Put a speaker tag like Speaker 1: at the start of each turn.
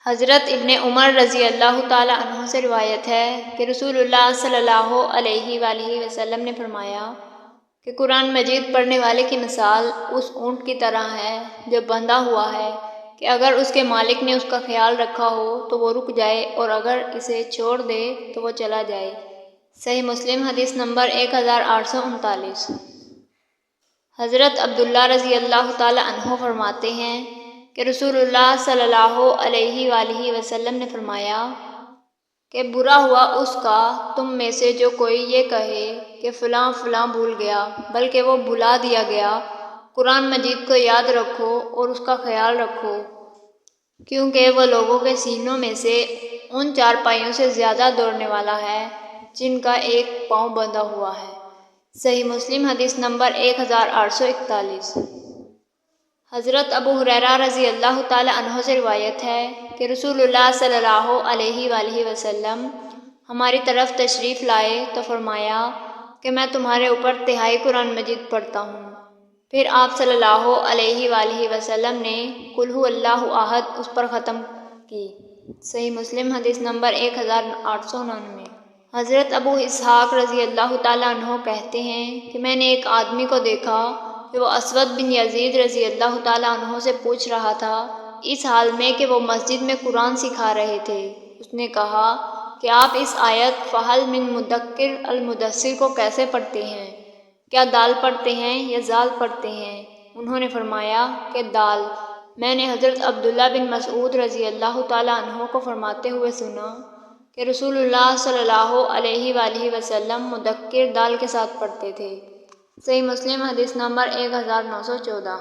Speaker 1: حضرت ابن عمر رضی اللہ تعالیٰ عنہ سے روایت ہے کہ رسول اللہ صلی اللہ علیہ وآلہ وسلم نے فرمایا کہ قرآن مجید پڑھنے والے کی مثال اس اونٹ کی طرح ہے جو بندھا ہوا ہے کہ اگر اس کے مالک نے اس کا خیال رکھا ہو تو وہ رک جائے اور اگر اسے چھوڑ دے تو وہ چلا جائے۔ صحیح مسلم حدیث نمبر 1839۔ حضرت عبداللہ رضی اللہ تعالیٰ عنہ فرماتے ہیں کہ رسول اللہ صلی اللہ علیہ وآلہ وسلم نے فرمایا کہ برا ہوا اس کا تم میں سے جو کوئی یہ کہے کہ فلاں فلاں بھول گیا، بلکہ وہ بھلا دیا گیا۔ قرآن مجید کو یاد رکھو اور اس کا خیال رکھو، کیونکہ وہ لوگوں کے سینوں میں سے ان چارپائیوں سے زیادہ دوڑنے والا ہے جن کا ایک پاؤں بندھا ہوا ہے۔ صحیح مسلم حدیث نمبر 1841۔ حضرت ابو ہریرہ رضی اللہ تعالیٰ عنہ سے روایت ہے کہ رسول اللہ صلی اللہ علیہ وآلہ وسلم ہماری طرف تشریف لائے تو فرمایا کہ میں تمہارے اوپر تہائی قرآن مجید پڑھتا ہوں۔ پھر آپ صلی اللہ علیہ وآلہ وسلم نے قل ھو اللہ احد اس پر ختم کی۔ صحیح مسلم حدیث نمبر 1899۔ حضرت ابو اسحاق رضی اللہ تعالیٰ عنہ کہتے ہیں کہ میں نے ایک آدمی کو دیکھا کہ وہ اسود بن یزید رضی اللہ تعالیٰ عنہ سے پوچھ رہا تھا، اس حال میں کہ وہ مسجد میں قرآن سکھا رہے تھے۔ اس نے کہا کہ آپ اس آیت فَهَلْ مِن مُدَّکِّرٍ الْمُدَّثِّرِ کو کیسے پڑھتے ہیں؟ کیا دال پڑھتے ہیں یا زال پڑھتے ہیں؟ انہوں نے فرمایا کہ دال۔ میں نے حضرت عبداللہ بن مسعود رضی اللہ تعالیٰ عنہ کو فرماتے ہوئے سنا کہ رسول اللہ صلی اللہ علیہ وآلہ وسلم مدکر دال کے ساتھ پڑھتے تھے۔ صحیح مسلم حدیث نمبر 1914۔